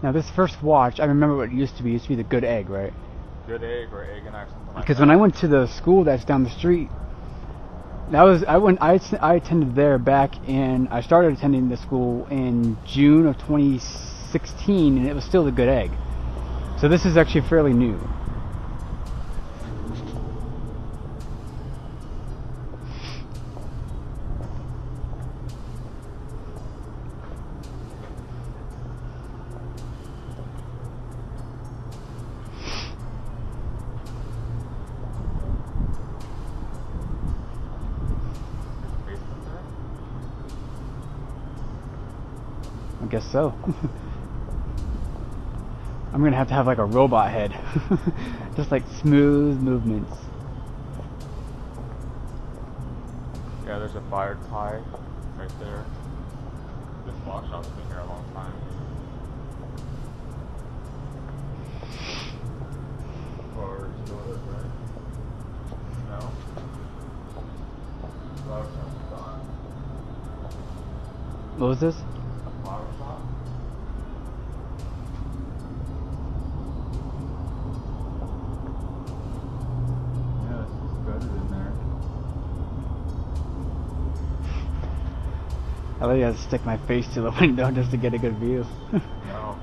Now this first watch, I remember what it used to be. It used to be the Good Egg, right? Good Egg or Egg and Egg, something like that. Because when I went to the school that's down the street, that was I attended there back in. I started attending the school in June of 2016, and it was still the Good Egg. So this is actually fairly new. I guess so. I'm gonna have to have like a robot head. Just like smooth movements. Yeah, there's a fired pie right there. This walk shop's been here a long time. Or still is, right? No? Flower shop's gone. What was this? Flower shop? Yeah, it's just gutted in there. I literally have to stick my face to the window just to get a good view. No.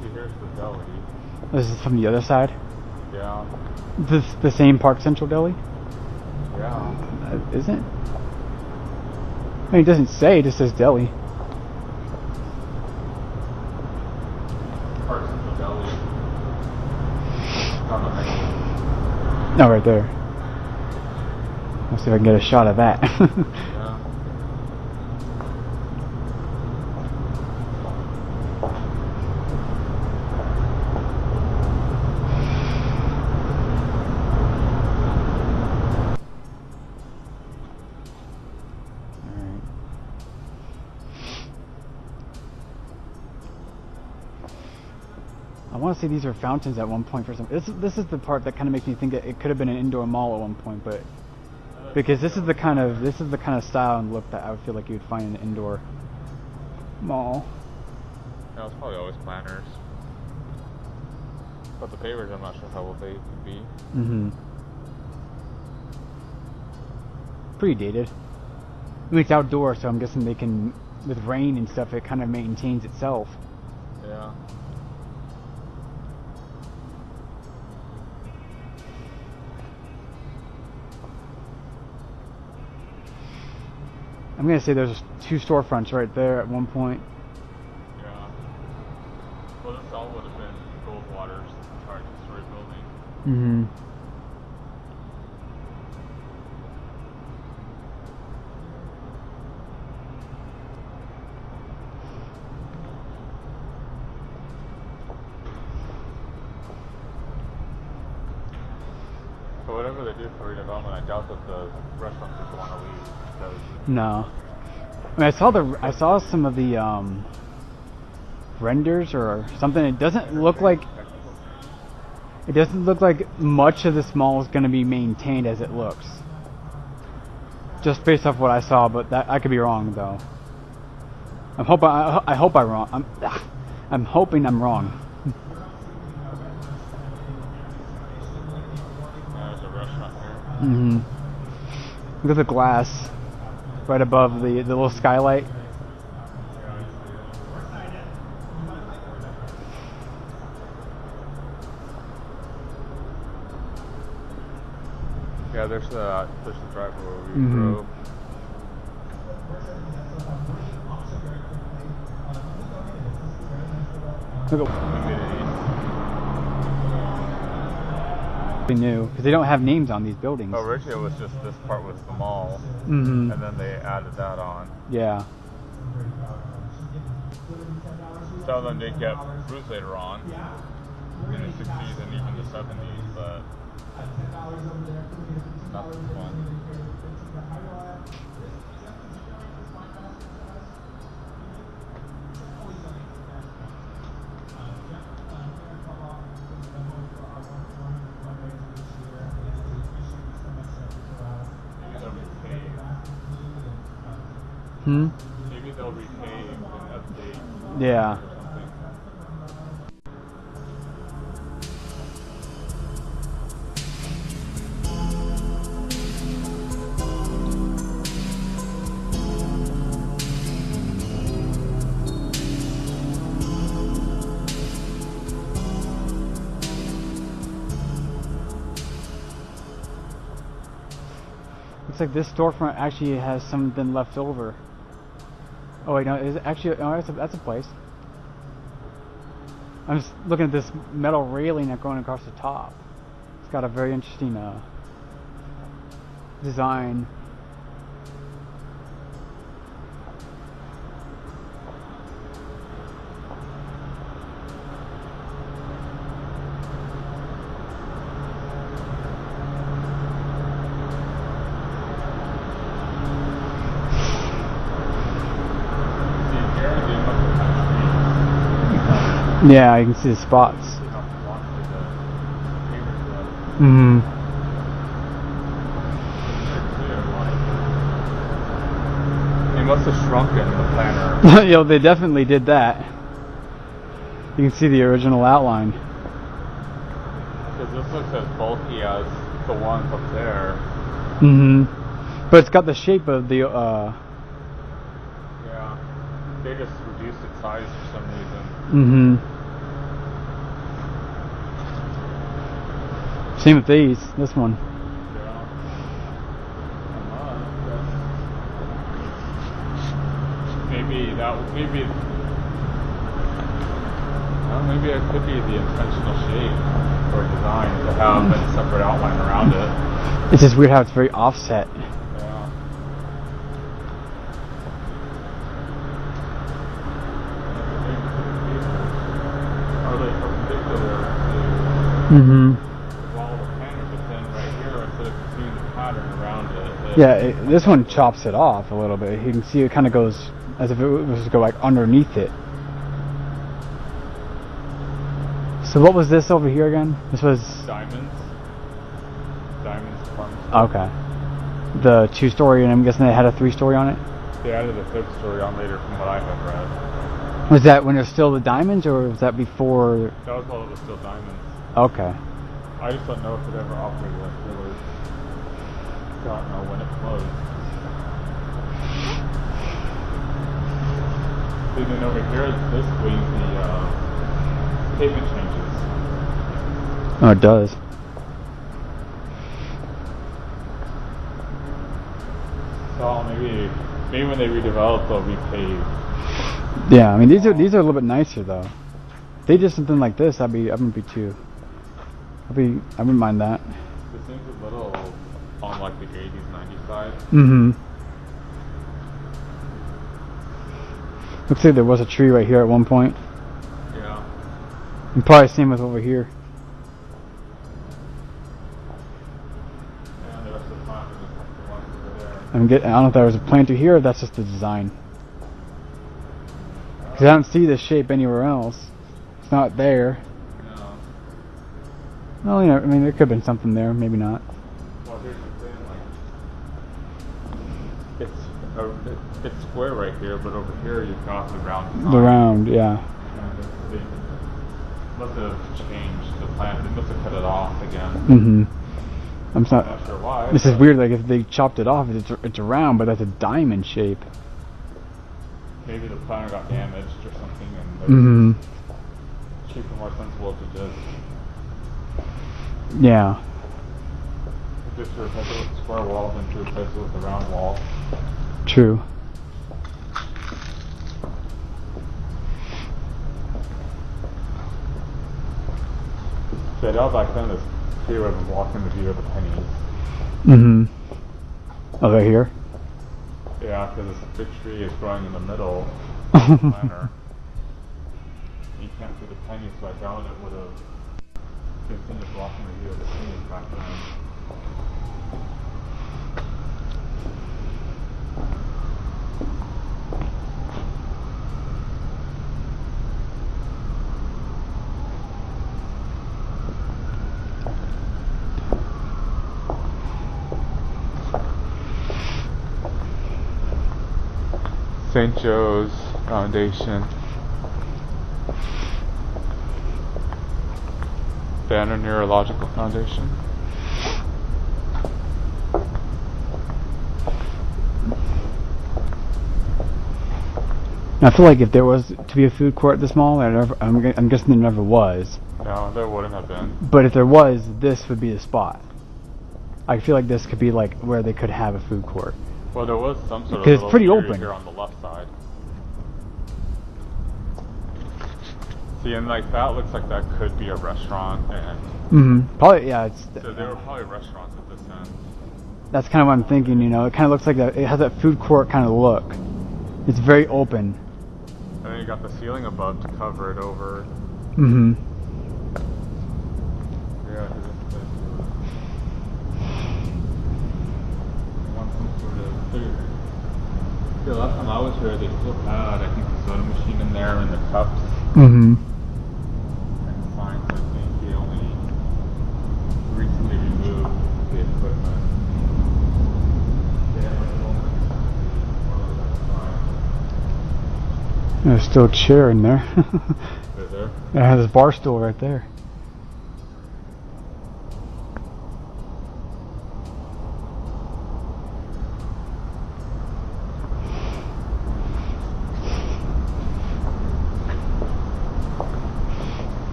See, here's the deli. This is from the other side? Yeah. This the same Park Central Deli? Yeah. Isn't? I mean, it doesn't say, it just says deli. Park Central Deli. On the menu. Oh, right there. Let's see if I can get a shot of that. Yeah. I want to say these are fountains at one point for some. This is the part that kind of makes me think that it could have been an indoor mall at one point, but because this is the kind of style and look that I would feel like you would find in an indoor mall. No, it's probably always planners. But the pavers, I'm not sure how old they could be. Mm-hmm. Pretty dated. I mean, it's outdoors, so I'm guessing they can, with rain and stuff, it kind of maintains itself. Yeah. I'm gonna say there's 2 storefronts right there at one point. Yeah. Well, this all would have been Goldwater's entire two-story building. Mm-hmm. So whatever they do for redevelopment, I doubt that the restaurant people want to leave. Because No. I mean, I saw some of the renders or something. It doesn't look like much of this mall is going to be maintained as it looks. Just based off what I saw, but that I could be wrong though. I hope I'm wrong. I'm hoping I'm wrong. there's a restaurant here. Mm-hmm. Look at the glass right above the little skylight. Yeah, there's the driver where we drove. Look at new because they don't have names on these buildings. Oh, originally it was just this part was the mall, Mm-hmm. and then they added that on. Yeah. Some of them did get fruits later on in the 60s and even the 70s, but not this one. Hmm? Maybe they'll repave and update Yeah. Looks like this storefront actually has something left over. Oh wait, no, is it actually? Oh, that's a place. I'm just looking at this metal railing that's going across the top. It's got a very interesting design. Yeah, you can see the spots. Mm-hmm. They must have shrunken the planner. Yo, they definitely did that. You can see the original outline. Because this looks as bulky as the ones up there. Mm-hmm. But it's got the shape of the Yeah. They just reduced its size for some reason. Mm-hmm. Same with these. This one. Yeah. Maybe it could be the intentional shape or design to have a separate outline around it. It's just weird how it's very offset. Yeah. Are they perpendicular to Mm-hmm. the wall of the planner, but then right here, instead of continuing the pattern around it. Yeah, this one chops it off a little bit. You can see it kind of goes as if it was to go like underneath it. So what was this over here again? This was Diamonds. Diamonds Farm. okay. The 2-story, and I'm guessing they had a 3-story on it. They added a 3rd story on later, from what I have read. Was that when it was still the diamonds, or was that before? That was while it was still diamonds. Okay. I just don't know if it ever operated like pillars. Don't know when it closed. And then over here, this wing, the pavement changes. Oh, it does. So maybe when they redevelop, they'll repave. Yeah, I mean these are a little bit nicer though. If they did something like this, I wouldn't be too. I wouldn't mind that. This seems a little on like the 80s, 90s side. Mm-hmm. Looks like there was a tree right here at one point. Yeah. And probably same with over here. And the rest of the plant is just the ones over there. I don't know if there was a planter here or that's just the design. Because I don't see this shape anywhere else. It's not there. No. Well, you know, I mean, there could have been something there, maybe not. Well, here's the thing, like, it's square right here, but over here you've got the round design. The round, yeah. And they must have changed the plan. They must have cut it off again. Mm-hmm. I'm Not sure why. This is weird. Like if they chopped it off, it's a round, but that's a diamond shape. Maybe the planner got damaged or something, and Mm-hmm. shape are more sensible to just Yeah. replace it with square walls than to replace it with a round wall. True. So I doubt back then this tree would have been blocking the view of the pennies. Mm-hmm. Oh, right here? Yeah, because this big tree is growing in the middle of the planner. You can't see the pennies, so I doubt it would have continued blocking the view of the pennies back then. St. Joe's Foundation. banner near a logical foundation. I feel like if there was to be a food court at this mall, I'm guessing there never was. No, there wouldn't have been. But if there was, this would be the spot. I feel like this could be like where they could have a food court. Well, there was some sort of Because it's pretty area open here on the left side. See, and like that looks like that could be a restaurant, and probably, yeah. so there were probably restaurants at this end. That's kind of what I'm thinking. You know, it kind of looks like that. It has that food court kind of look. It's very open. And then you got the ceiling above to cover it over. Mm-hmm. Yeah, the last time I was here, they still had, I think, the soda machine in there and the cups. Mm-hmm. And the signs, I think they only recently removed the equipment. They have like There's still a chair in there. Is there? Yeah, there's a bar stool right there.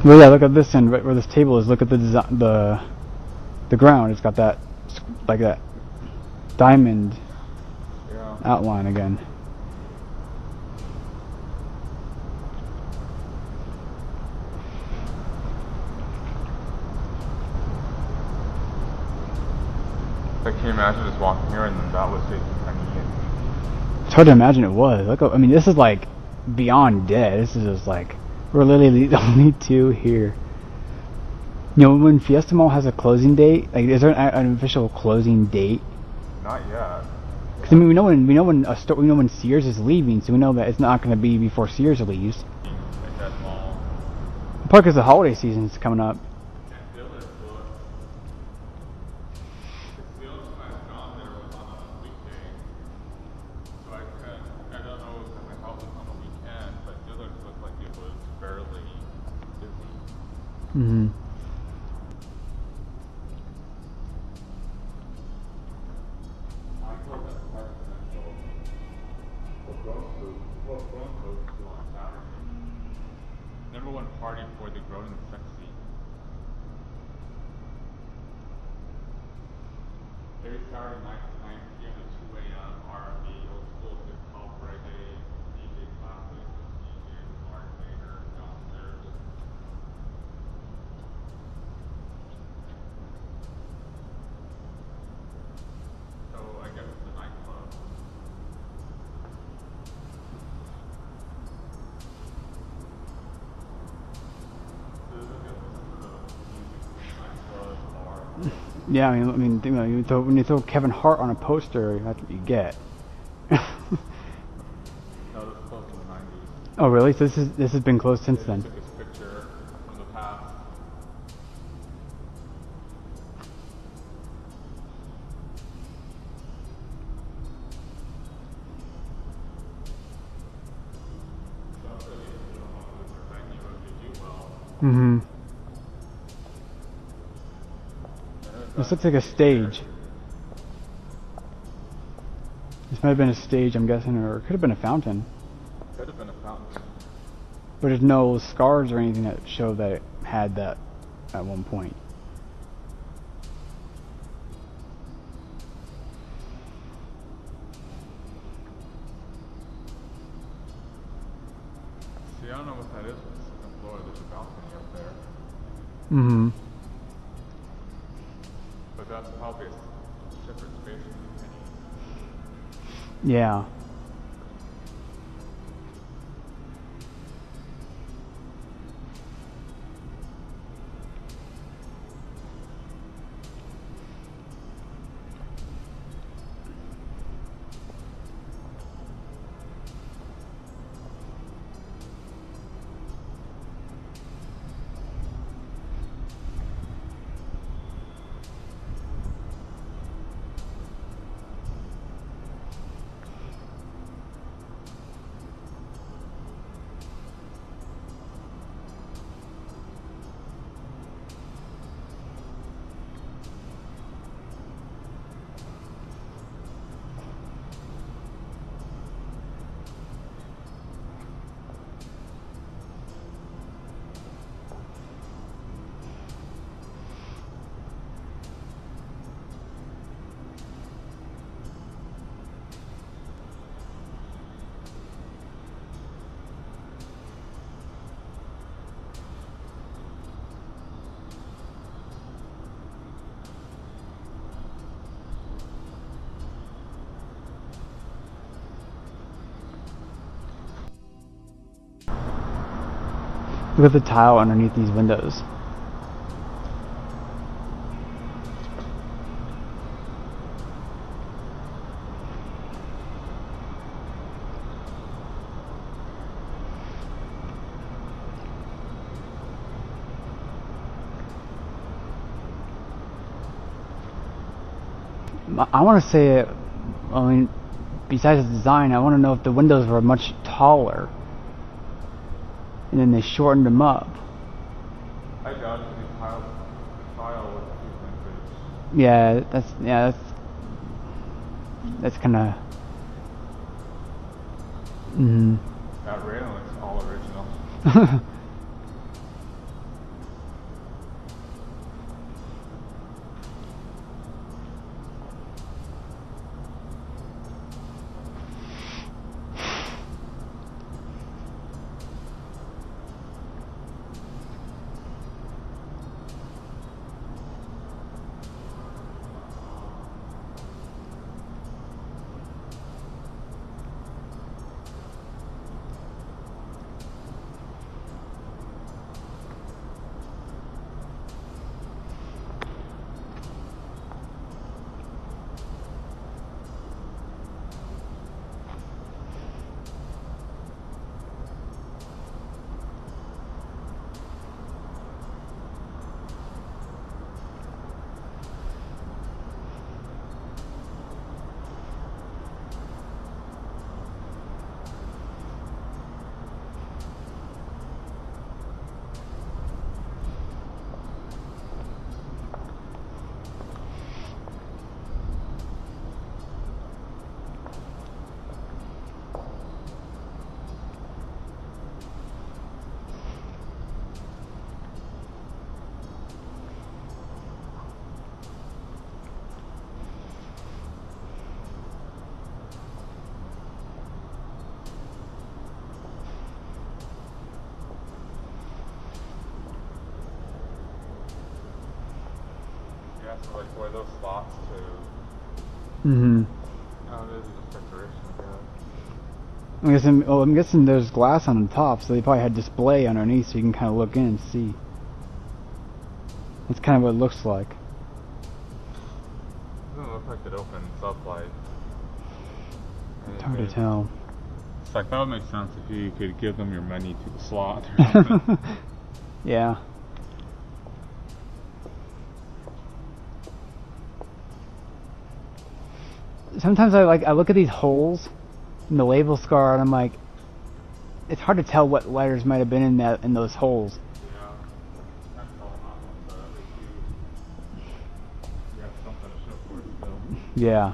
Well, yeah, look at this end, right where this table is. Look at the design, the ground. It's got that, like that, diamond outline again. Like, can you imagine just walking here and then that was taking penny? It's hard to imagine it was. Look, I mean, this is like beyond dead. This is just like. We're literally the only two here. You know, when Fiesta Mall has a closing date, like, is there an official closing date? Not yet. Because I mean, we know when Sears is leaving, so we know that it's not going to be before Sears leaves. Like that mall. Probably because the holiday season's coming up. Mm-hmm. Number one party for the grown and sexy. Every Saturday night, 9 p.m. to 2 a.m. R&B, old school, hip hop, reggae, DJ classics, DJ, Mark Mader, downstairs. So I guess it's a nightclub. Yeah, I mean, you know, when you throw Kevin Hart on a poster, that's what you get. No, this is close to the 90s. Oh, really? So this has been closed since then. Took this picture from the past. Mm-hmm. This looks like a stage. This might have been a stage, I'm guessing, or it could have been a fountain. Could have been a fountain. But there's no scars or anything that show that it had that at one point. See, I don't know what that is with the second floor. There's a balcony up there. Mm-hmm. But that's probably a separate space from the penny. Yeah. Look at the tile underneath these windows. I want to say, I mean, besides the design, I want to know if the windows were much taller, and then they shortened them up. I doubt the tile was 2 inches. Yeah, that's kind of. That railing looks all original. So like where those slots to. Oh, this is just decoration, I guess. I'm guessing there's glass on the top, so they probably had display underneath, so you can kind of look in and see. That's kind of what it looks like. Doesn't look like it opens up like. It's hard to tell. It's like that would make sense if you could give them your money to the slot or something. Yeah. Sometimes I look at these holes in the label scar and I'm like, it's hard to tell what letters might have been in those holes. Yeah. That's all not one, so at least you have something to show for it still. Yeah.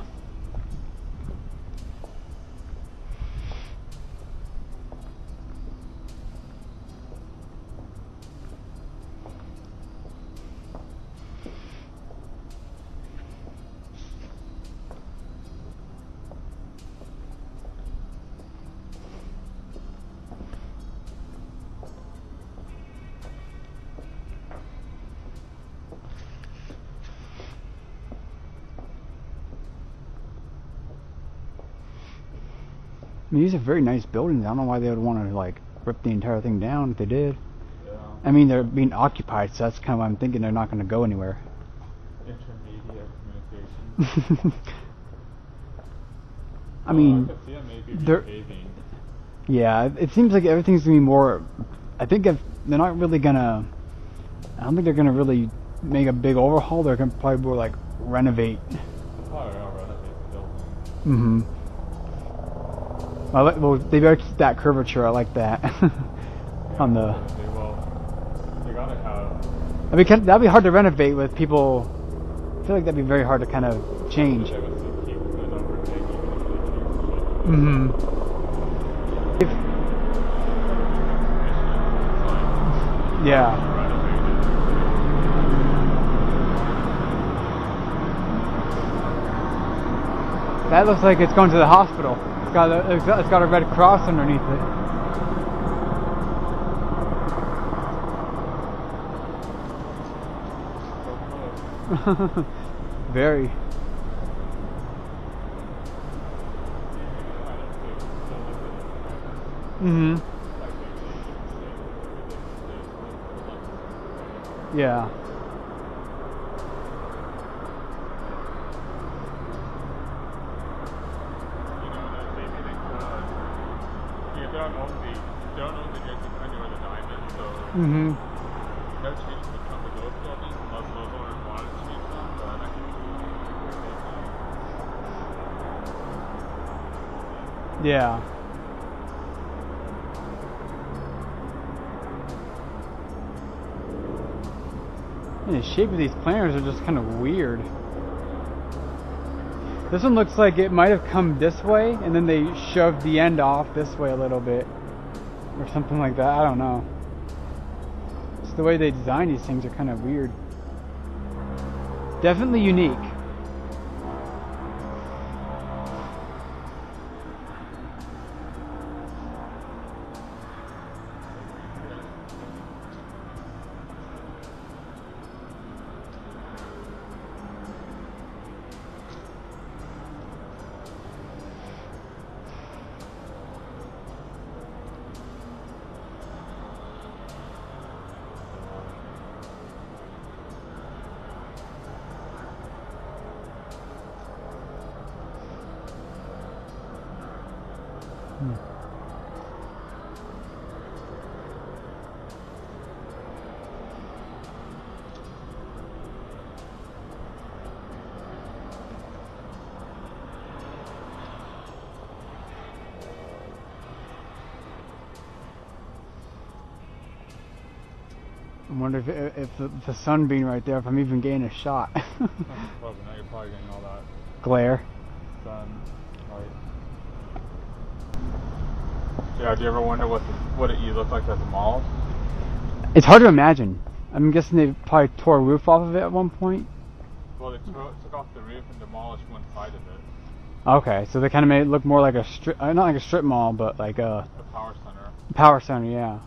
I mean, these are very nice buildings. I don't know why they would want to like rip the entire thing down if they did. Yeah. I mean, they're being occupied, so that's kind of why I'm thinking they're not going to go anywhere. Intermediate communications. I mean, I could see it maybe they're repaving. Yeah, it seems like everything's gonna be more. I think if they're not really gonna. I don't think they're gonna really make a big overhaul. They're gonna probably more like renovate. Probably gonna renovate the building. Well, they better keep that curvature. I like that. Yeah, On the. They gotta have. I mean, that'd be hard to renovate with people. I feel like that'd be very hard to kind of change. They would keep it overtaking if Yeah. That looks like it's going to the hospital. It's got a red cross underneath it. Very. Yeah. You know, that maybe they could. You don't own the JC Penney or the Diamond, so Mm-hmm. no changes would come to those buildings unless those owners wanted to change them, but I think Yeah. And the shape of these planners are just kind of weird. This one looks like it might have come this way, and then they shoved the end off this way a little bit. Or something like that, I don't know. It's the way they design these things are kind of weird. Definitely unique. I wonder if the sun being right there, if I'm even getting a shot. well, now you're probably getting all that Glare. sun light. Yeah, do you ever wonder what it look like at the mall? It's hard to imagine. I'm guessing they probably tore a roof off of it at one point. Well, they took off the roof and demolished one side of it. Okay, so they kind of made it look more like a strip, not like a strip mall, but like a power center. Power center, yeah.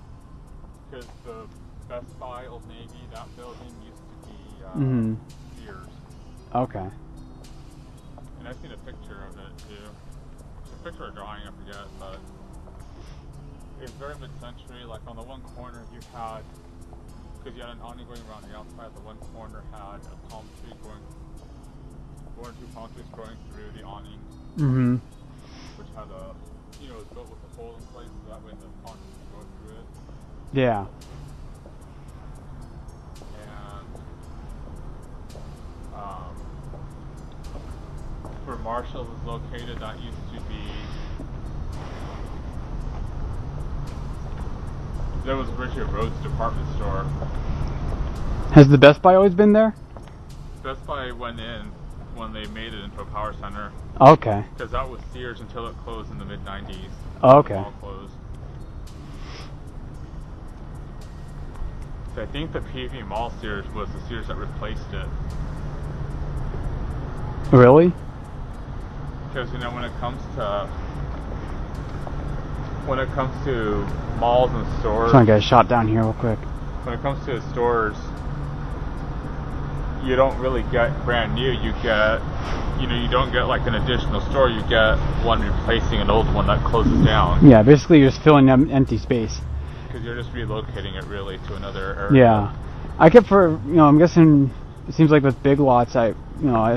Because the Best Buy, Old Navy, that building used to be Sears. Okay. And I've seen a picture of it too. A picture or drawing, I forget, but it's very mid-century. Like on the one corner you had, because you had an awning going around the outside, the one corner had a palm tree one or two palm trees growing through the awning. Which had a, it was built with a hole in place, so that way the palm trees could go through it. Yeah. Where Marshall's is located, that used to be, that was Richard Rhodes' department store. Has the Best Buy always been there? Best Buy went in when they made it into a power center. Okay. Because that was Sears until it closed in the mid-90s. Okay. The mall closed. So I think the PV Mall Sears was the Sears that replaced it. Really? Because when it comes to malls and stores, Trying to get a shot down here real quick. when it comes to stores, you don't really get brand new. You get, you don't get like an additional store. You get one replacing an old one that closes down. Yeah, basically you're just filling empty space. Because you're just relocating it really to another area. Yeah, I kept I'm guessing it seems like with Big Lots, I've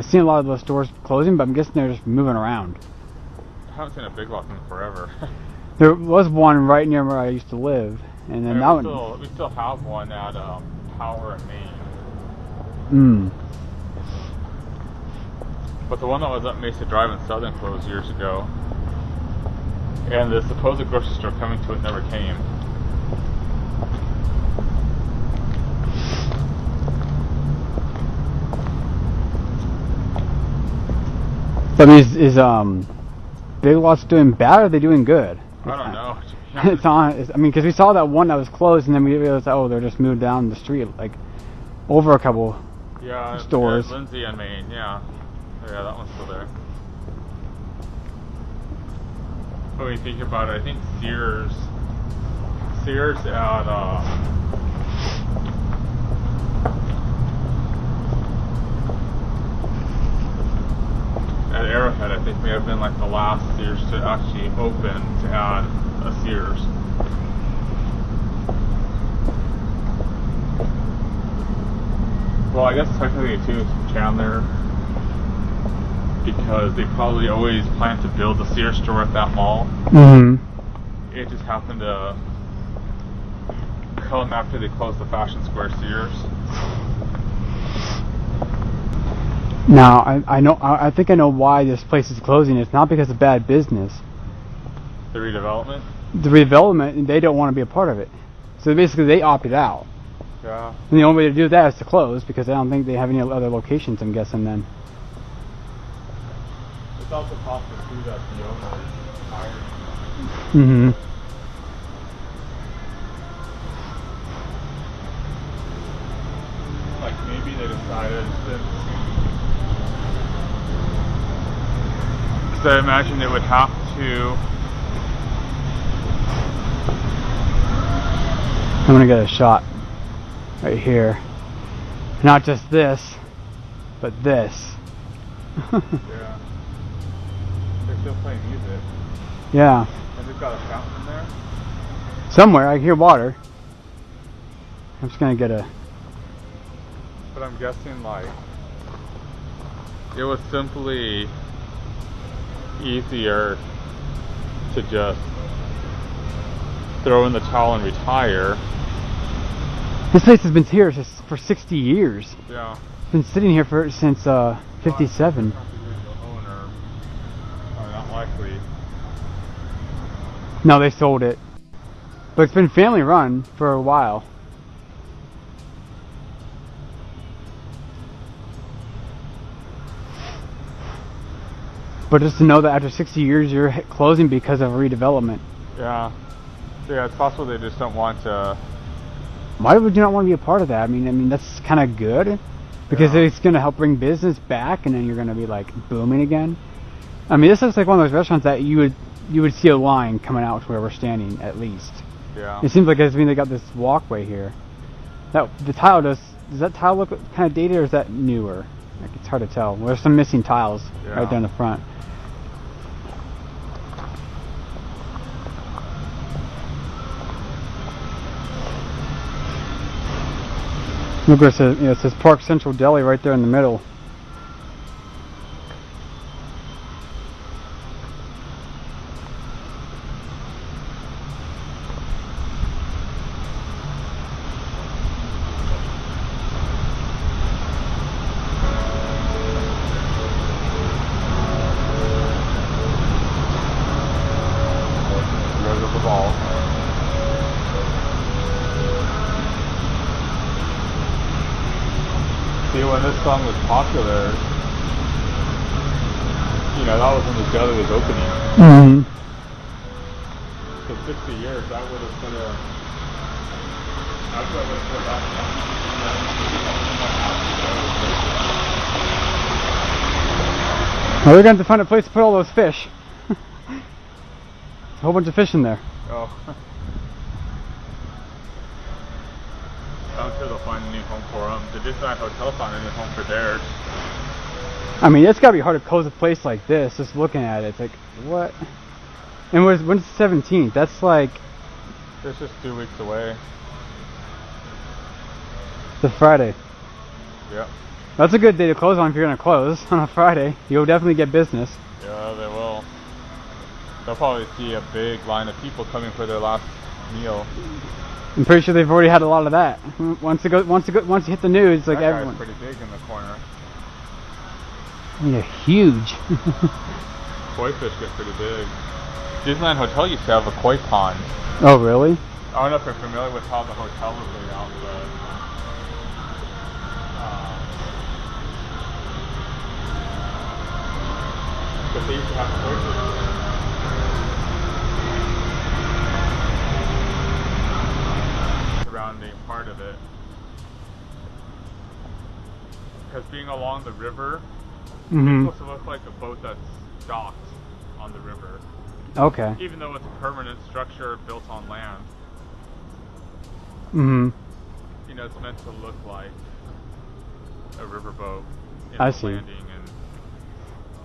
seen a lot of those stores closing, but I'm guessing they're just moving around. I haven't seen a Big Lots in forever. There was one right near where I used to live, and then we still have one at Power and Main. But the one that was up Mesa Drive in Southern closed years ago, and the supposed grocery store coming to it never came. I mean, is Big Lots doing bad or are they doing good? I don't know. It's on. I mean, because we saw that one that was closed, and then we realized, oh, they're just moved down the street, like over a couple stores. Yeah, Lindsay and Main, yeah. Yeah, that one's still there. But when you think about it, I think Sears at Arrowhead, I think may have been like the last Sears to actually open to add a Sears. Well, I guess technically too it's Chandler because they probably always planned to build a Sears store at that mall. Mm-hmm. It just happened to come after they closed the Fashion Square Sears. Now, I think I know why this place is closing. It's not because of bad business. The redevelopment? The redevelopment, they don't want to be a part of it. So basically they opted out. Yeah. And the only way to do that is to close, because I don't think they have any other locations, I'm guessing then. It's also possible too that the owner is hiring. Mm-hmm. Like maybe they decided because I imagine they would have to. I'm gonna get a shot right here. Not just this, but this. Yeah. They're still playing music. Yeah. And they've got a fountain there. Somewhere, I hear water. I'm just gonna get a... But I'm guessing like it was simply easier to just throw in the towel and retire. This place has been here for 60 years. Yeah. It's been sitting here since 57. Owner, not likely. No, they sold it. But it's been family run for a while. But just to know that after 60 years you're closing because of redevelopment. Yeah. Yeah, it's possible they just don't want to. Why would you not want to be a part of that? I mean that's kind of good because it's going to help bring business back, and then you're going to be like booming again. I mean, this looks like one of those restaurants that you would see a line coming out to where we're standing at least. Yeah. It seems like they got this walkway here. That the tile does that tile look kind of dated, or is that newer? Like, it's hard to tell. Well, there's some missing tiles right there in the front. Look where it says, it says Park Central Deli right there in the middle. There's the ball. See, when this song was popular, you know, that was when the deli was opening. Mm-hmm. So 60 years, that would have put a... That's what would have put that... Well, we're going to have to find a place to put all those fish. A whole bunch of fish in there. Oh. I'm sure they'll find a new home for them. The Disneyland Hotel found a new home for theirs. I mean, it's got to be hard to close a place like this. Just looking at it, it's like, what? And when's the 17th? That's like... It's just 2 weeks away. The Friday. Yep. That's a good day to close on if you're going to close on a Friday. You'll definitely get business. Yeah, they will. They'll probably see a big line of people coming for their last meal. I'm pretty sure they've already had a lot of that. Once you hit the news, it's like that everyone. guy's pretty big in the corner. I mean, they're huge. Koi fish get pretty big. Disneyland Hotel used to have a koi pond. Oh, really? I don't know if you're familiar with how the hotel was laid out, but they used to have koi fish there. Surrounding part of it. Because being along the river, it's supposed to look like a boat that's docked on the river. Okay. Even though it's a permanent structure built on land. Mm-hmm. You know, it's meant to look like a riverboat in I the see. landing, and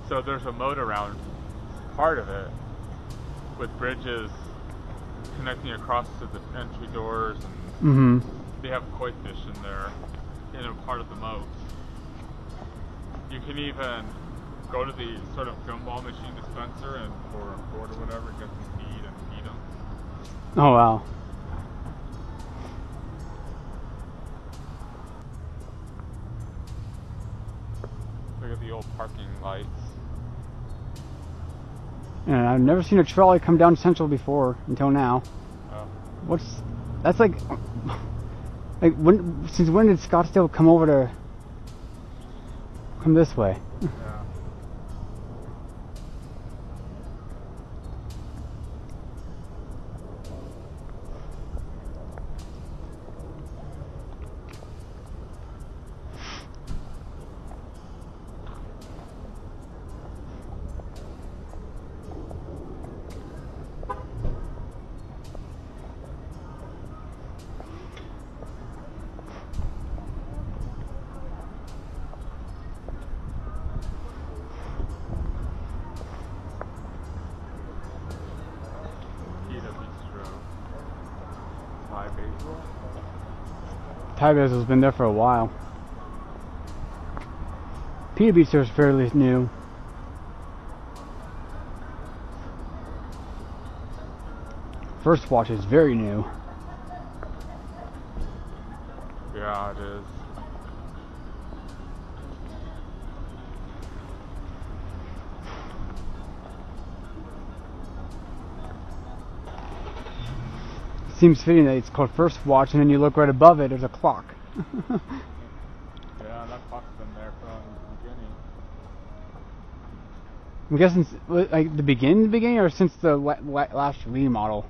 so there's a moat around part of it with bridges connecting across to the entry doors, and they have koi fish in there. in a part of the Moats. You can even go to the sort of gumball machine dispenser and for a quart or whatever, get some feed and feed them. Oh wow. Look at the old parking lights. And I've never seen a trolley come down Central before until now. Oh. That's like since when did Scottsdale come this way? Yeah. Thai Basil's been there for a while. Pita Bistro is fairly new. First Watch is very new. Yeah, it is. Seems fitting that it's called First Watch, and then you look right above it, there's a clock. Yeah, that clock's been there from the beginning. I'm guessing like the beginning, or since the last remodel.